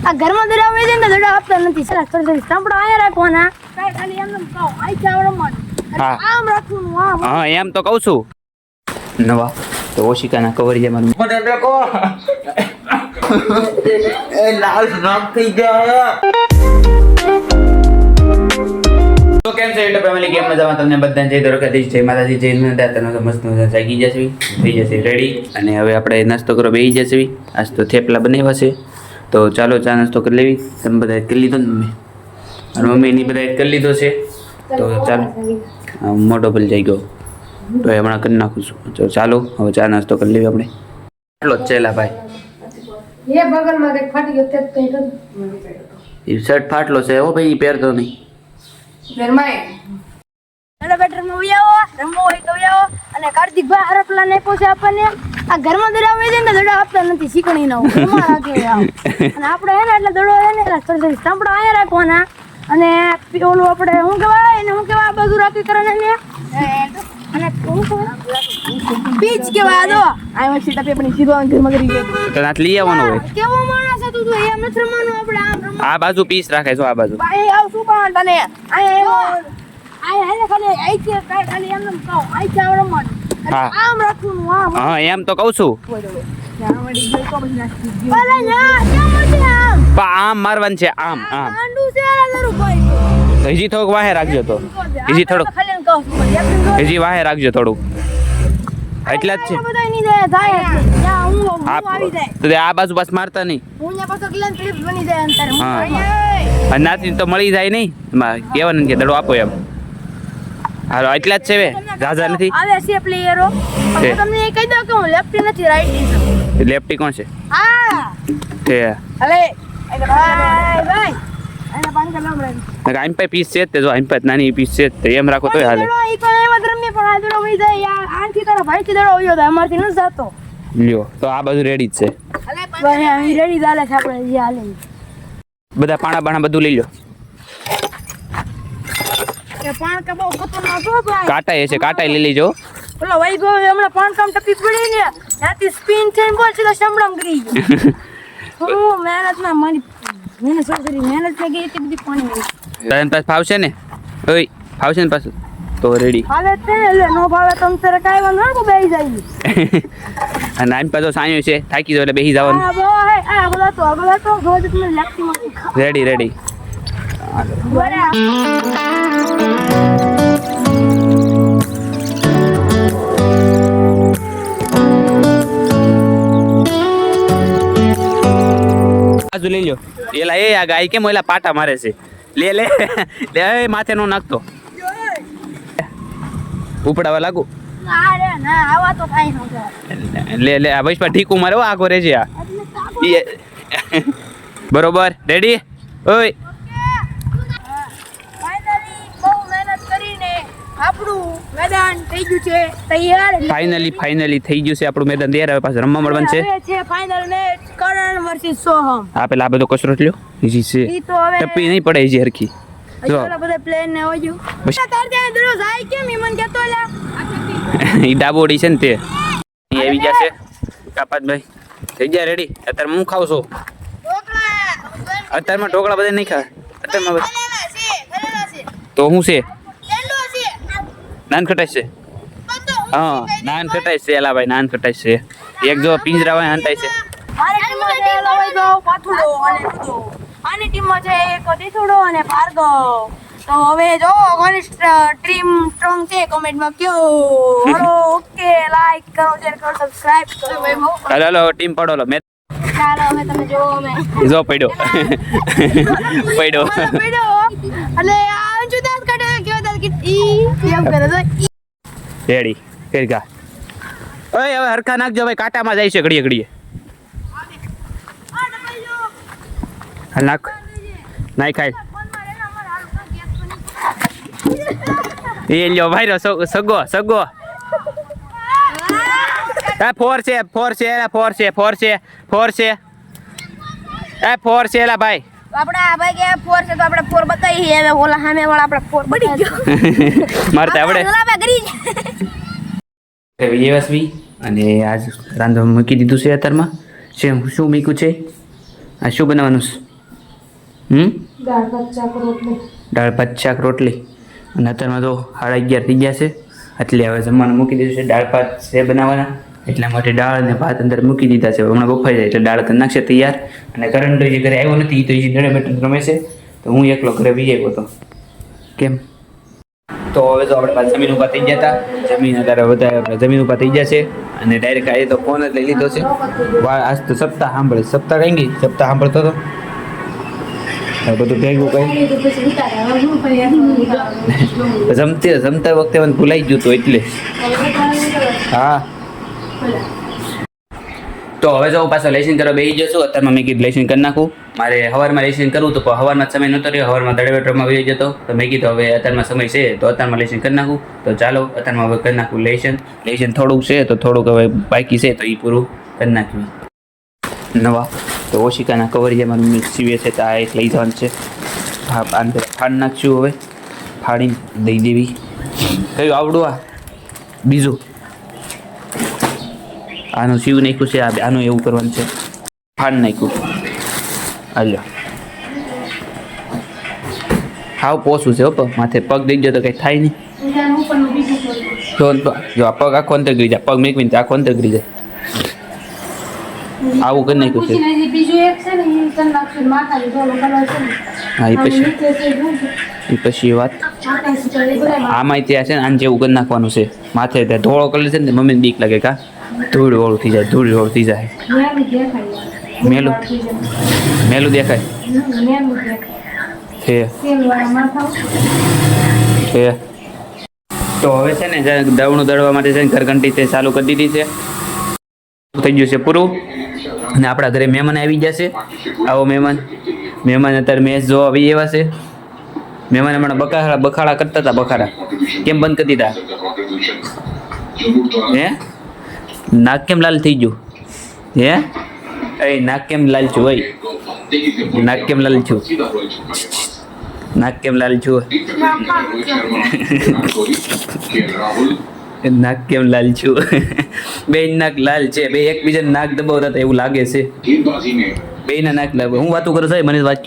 આ ઘરમાં દડા વેજે ને દડા આપતા નથી સલા થોડી સાંભળો આયા રાખવાના કાઈ ખાલી એમ કહો આઈ ચાવડો માં આમ રાખવાનું આમ હા એમ તો કહું છું નવા તો ઓશિકાના કવરિયામાં મને ડકો એ લાલ નાક થઈ ગયા તો કેમ છે એટલે ફેમિલી કેમ મજામાં તમને બધાને જય દ્વારકાધીશ જય માતાજી જય નંદા તને તો મસ્ત મજા જાગી જશે થઈ જશે રેડી અને હવે આપણે નાસ્તો કરવા બેસી જશે આજ તો થેપલા બનાવ્યા છે તો ચાલો ચા નાસ્તો કરી લેવી તમે બધા કરી લીધો ને મમ્મી અને મમ્મીની બધા કરી લીધો છે તો ચાલો મોટો ભલ જઈ ગયો તો હમણાં કરી નાખું છું તો ચાલો હવે ચા નાસ્તો કરી લેવી આપણે એટલો જ ચેલા ભાઈ એ બગલમાં કઈ ફાટી ગયો તે કઈ તો એ શર્ટ ફાટલો છે હો ભાઈ પહેરતો નહીં ઘરમાંય એના બેટરમાં ઉયાવો રમવો હોય તો ઉયાવો અને કાર્તિકભાઈ હરપલા ને પૂછે આપણને આ ઘરમાં દડા વેજે ને દડા આપતા નથી શીખણી નો ઉમા રાખે આમ અને આપણે હે ને એટલે દડો હે ને થોડી સાંભળો આયા રાખવાના અને ઓલું આપણે હું કહેવાય એને હું કહેવાય બાજુ રાખી કરે ને અને પીચ કહેવાય દો આ વચ્ચે ટપે પણ સીધો ઘરમાં કરી ગયો તો નાત લઈ આવવાનો હોય કેવો માણસ હતું તું એમ નથી રમવાનું આપણે આમ રમવાનું આ બાજુ પીસ રાખે છો આ બાજુ ભાઈ આવ શું પણ તને આય હેને ખાલી આઈ છે ખાલી એમ કહો આઈ ચાવડો માં આમ રાખવાનું આમ હા એમ તો કહું છું આમ મારવાનું છે આમ આમ હજી થોડુંક વાહે રાખજો તો હજી થોડુંક હજી વાહે રાખજો થોડુંક એટલા જ છે આ બાજુ બસ મારતા નહીં નાથી તો મળી જાય નહીં કેવાનું કે દડો આપો એમ હાલો એટલા જ છે બે ઝાઝા નથી આવે છે પ્લેયરો તમને એ કહી દઉં કે હું લેફ્ટી નથી રાઈટી છું લેફ્ટી કોણ છે હા તે અલે ભાઈ ભાઈ એને પાન કર લાવ આઈમ પે પીસ છે તે જો આઈમ પે નાની પીસ છે તે એમ રાખો તોય હાલે ઈ તો એમ જ રમી પણ આ દડો વઈ જાય યાર આંથી તારા ભાઈ થી દડો વયો જાય અમારથી ન જાતો લ્યો તો આ બાજુ રેડી જ છે ભાઈ અહીં રેડી ચાલે છે આપણે જે હાલે બધા પાણા બાણા બધું લઈ લો એ પાણ કે બહુ ખતરનાક હો ભાઈ કાટાય છે કાટાય લઈ લેજો ઓલો ભાઈ ગો હમણાં પાણ કામ ટપી પડી ને ત્યાંથી સ્પિન થઈને બોલ સીધા શમડામ ગરી ગયો હું મહેનત ના મારી મહેનત કરી મહેનત થઈ ગઈ એટલી બધી પાણી મળી તને પાસ ફાવશે ને ઓય ફાવશે ને પાછું તો રેડી હાલે તે એટલે નો ભાવે તમ તારે કાઈ વાંધો ન બેહી જાય અને આમ પાછો સાયો છે થાકી જાવ એટલે બેસી જવાનું આ ભાઈ આ બોલા તો રોજ તમને લાગતી નથી રેડી રેડી બાજુ લઈ લો એલા એ આ ગાય કેમ ઓલા પાટા મારે છે લે લે લે માથે નો નાખતો ઉપડાવા લાગુ અરે ના આવા તો કાઈ ન લે લે આ ભાઈ ઠીકું મારે આગો રેજે આ બરોબર રેડી ઓય ફાઇનલી બહુ મહેનત કરીને આપણું મેદાન થઈ ગયું છે તૈયાર ફાઇનલી થઈ ગયું છે આપણું મેદાન તૈયાર હવે પાછું રમવા મળવાનું છે છે ફાઇનલ મેચ કરણ વર્સિસ સોહમ આ પેલા આ બધો કચરો લ્યો ઈજી છે ઈ તો હવે ટપ્પી નહીં પડે ઈજી હરખી જો ઓલા બધા પ્લેન ને હોયું તાર ત્યાં દરો જાય કેમ ઈ મન કેતો લા ઈ ડાબોડી છે ને તે ઈ આવી જશે કાપાતભાઈ થઈ ગયા રેડી અત્યારે હું ખાવ છું અત્યારમાં ઢોકળા બધા નહીં ખા અત્યારમાં તો હું છે નાન ખટાઈ છે હા નાન ખટાઈ છે એલા ભાઈ નાન ખટાઈ છે એક જો પિંજરા હોય હંતાઈ છે મારી ટીમમાં છે લવાઈ ગયો પાથુડો અને દૂધો આની ટીમમાં છે એક દીથુડો અને ભાર્ગવ તો હવે જો કોની ટીમ સ્ટ્રોંગ છે કમેન્ટમાં કયો હલો ઓકે લાઈક કરો શેર કરો સબસ્ક્રાઇબ કરો હાલો ટીમ પડો લો મેં ચાલો હવે તમે જો અમે જો પડ્યો પડ્યો અને આ જુદા કાઢે કેવો દાદ કે ઈ એમ કરે તો રેડી કરી ગા ઓય હવે હરખા નાખજો ભાઈ કાંટામાં જાય છે ઘડીએ ઘડીએ હાલ નાખ નાઈ ખાય એ લ્યો ભાઈ સગો સગો એ ફોર છે એલા ભાઈ આપડા ભાઈ કે ફોર છે તો આપણે ફોર બતાવી હવે ઓલા સામે વાળા આપણે ફોર બની ગયો મારતે આવડે વ્યવસ્વી અને આજ રાંધવા મૂકી દીધું છે અત્યારમાં શું મૂક્યું છે આ શું બનાવવાનું છે દાળ ભાત શાક રોટલી. દાળ ભાત શાક રોટલી અને અત્યારમાં તો 11:30 થઈ ગયા છે એટલે હવે જમવાનું મૂકી દીધું છે. દાળ ભાત છે બનાવવાના એટલા માટે દાળ અને ભાત અંદર મૂકી દીધા છે. હમણાં બફાઈ જાય એટલે દાળ કરી નાખશે તૈયાર. અને કરણ તો જે ઘરે આવ્યો નથી તો એ દડે બેઠો રમે છે તો હું એકલો ઘરે બી આવ્યો હતો. કેમ તો હવે તો આપણે પાછા જમીન ઉપર થઈ ગયા હતા. જમીન અત્યારે વધારે જમીન ઉપર થઈ ગયા છે અને ડાયરેક્ટ આજે તો ફોન જ લઈ લીધો છે. આજ તો સપ્તાહ સાંભળે સપ્તાહ કઈ ગઈ સપ્તાહ સાંભળતો હતો બધું ભેગું કઈ જમતા વખતે મને ભૂલાઈ ગયું હતું એટલે હા. તો હવે જો પાછો લેસન કરવા બેસી જશું. અત્યારમાં મેં કીધું લેસન કરી નાખું. મારે સવારમાં લેસન કરવું તો પણ સવારમાં સમય નહોતો રહ્યો. સવારમાં દડવેટરમાં વહી જતો તો મેં કીધું હવે અત્યારમાં સમય છે તો અત્યારમાં લેસન કરી નાખું. તો ચાલો અત્યારમાં હવે કરી નાખું લેસન. લેસન થોડુંક છે તો થોડુંક હવે બાકી છે તો એ પૂરું કરી નાખ્યું. નવા તો ઓશિકાના કવરિયામાં મમ્મી સીવે છે તો આ એક લઈ જવાનું છે. હા અંદર ફાડી નાખશું. હવે ફાડીને દઈ દેવી. કયું આવડું આ બીજું આનું સીવ નાખ્યું છે. આનું એવું કરવાનું છે. ફાડી નાખ્યું. હાલ્યો હાવ પોસું છે માથે પગ દઈ ગયો તો કંઈ થાય નહીં. જો આ પગ આખો અંતર ગરી જાય. પગ મેકવીને આખો અંતર ગરી જાય. આવું કરી નાખ્યું છે. હા એ પછી વાત આમાં ત્યાં છે ને આને જેવું કરી નાખવાનું છે. માથે ત્યાં ધોળો કલર છે ને મમ્મીને બીક લાગે કા ધૂળ વાળું થઈ જાય. ધૂળ વાળું થઈ જાય. મેલું મેલું દેખાય છે. તો હવે છે ને દવણું દળવા માટે છે ને ઘરઘંટી તે ચાલુ કરી દીધી છે. થઈ ગયું છે પૂરું. અને આપણા ઘરે મહેમાન આવી જશે. આવો મહેમાન અત્યારે મેચ જોવા આવી એવા છે. મહેમાન હમણાં બખાડા કરતા હતા. બખાડા કેમ બંધ કરી દીધા હે? નાક કેમ લાલ થઈ ગયું હે? એ નાક કેમ લાલ છું ભાઈ? નાક કેમ લાલ છું? નાક કેમ લાલ છું? નાક કેમ લાલ છું? બે નાક લાલ છે. બે એકબીજાને નાક દબાવતા હતા એવું લાગે છે. બે ના નાક લાગે. હું વાતું કરું સાહેબ મને વાત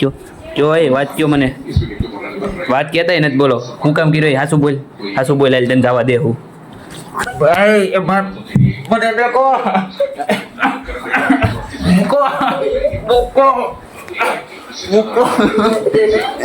કયો જો એ વાત કયો મને વાત કહેતા નથી. બોલો હું કામ કર્યો? હાસુ બોલ હાલ તને જવા દે. હું ભાઈ મને દેખો મૂકો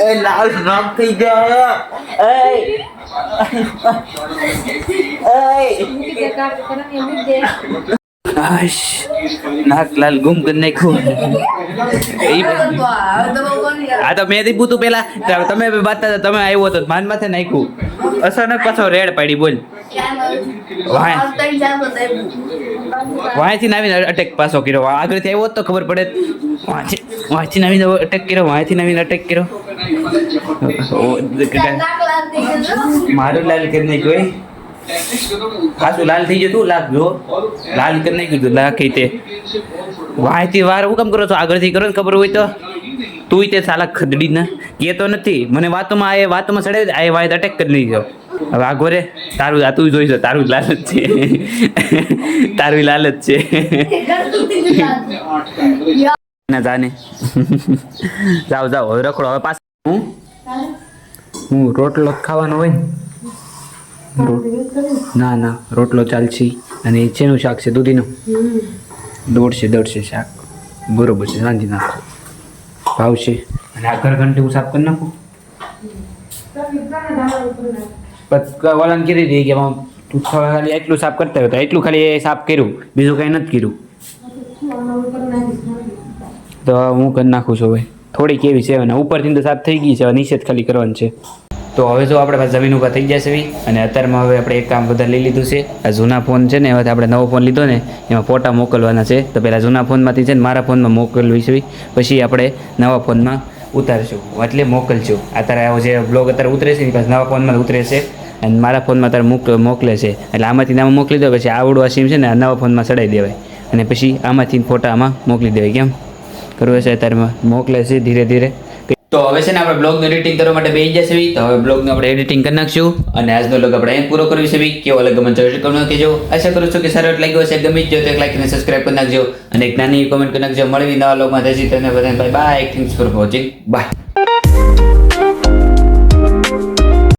એ લાલ નાક થઈ ગયા. નાક લાલ ગુમ કરી નાખ્યું. આ તો મેં દીધું તું પેલા તમે વાત તમે આવ્યો હતો માન માથે નાખ્યું. અચાનક પાછો રેડ પાડી. બોલ વાંચીને આવીને અટેક પાછો કર્યો. આગળથી આવ્યો તો ખબર પડે. વાંચીને આવીને અટેક કર્યો. વાંચીને આવીને અટેક કર્યો. મારું લાલ કરી નાખ્યું. પાછું લાલ થઈ ગયું. તું લાગ જો લાલ કરી નાખ્યું તું. લાખી તે વાંચી વાર હું કામ કરો છો? આગળથી કરો ને ખબર હોય તો. તું તે સાલા ખદડી ના કહેતો નથી મને. વાતોમાં ચડે આ વાત અટેક કરી લીધો. હવે આ ઘોરે તારું આ તું જોઈશ. તારું લાલ જ છે. તારું લાલ જ છે. ના જાને જાઓ હવે રખડો. હવે પાછું હું રોટલો ખાવાનો હોય ને. ના રોટલો ચાલશે. અને શેનું શાક છે? દૂધીનું દોડશે શાક. બરોબર છે. રાંધી નાખો ભાવશે. અને આ ઘરઘંટી હું સાફ કરી નાખું. વાળાને કીધી હતી કે તું ખાલી એટલું સાફ કરતા હોય તો એટલું ખાલી સાફ કર્યું. બીજું કાંઈ નથી કર્યું. તો હું કરી નાખું છું. હવે થોડીક એવી છે અને ઉપરથી તો સાફ થઈ ગઈ છે. નીચે જ ખાલી કરવાનું છે. તો હવે જો આપણે પાછા જમીન ઉપર થઈ ગયા છે. અને અત્યારમાં હવે આપણે એક કામ વધારે લઈ લીધું છે. આ જૂના ફોન છે ને એમાંથી આપણે નવો ફોન લીધો ને એમાં ફોટા મોકલવાના છે. તો પહેલાં જૂના ફોનમાંથી છે ને મારા ફોનમાં મોકલવી છે. પછી આપણે નવા ફોનમાં ઉતારશું એટલે મોકલશું. અત્યારે આવો જે બ્લોગ અત્યારે ઉતરે છે ને પછી નવા ફોનમાં ઉતરે છે અને મારા ફોનમાં અત્યારે મોકલે છે. એટલે આમાંથી નામ મોકલી દો. પછી આવડું આ સીમ છે ને આ નવા ફોનમાં ચડાવી દેવાય અને પછી આમાંથી ફોટા આમાં મોકલી દેવાય. કેમ કરવું છે? અત્યારે મોકલે છે ધીરે ધીરે. તો હવે છે ને આપણે બ્લોગનું એડિટિંગ કરવા માટે બેસી જશે તો હવે બ્લોગનું આપણે એડિટિંગ કરી નાખશું અને આજનો બ્લોગ આપણે અહીં પૂરો કરવી છે કેવો લાગે મને જરૂર કમેન્ટ કહેજો આશા કરું છું કે સારો લાગ્યો હશે ગમી જ જો તો એક લાઈક અને સબસ્ક્રાઇબ કરી નાખજો અને એક નાની કોમેન્ટ કરી નાખજો મળવી નવા બ્લોગમાં જશે તેને બધાને bye bye thanks for watching bye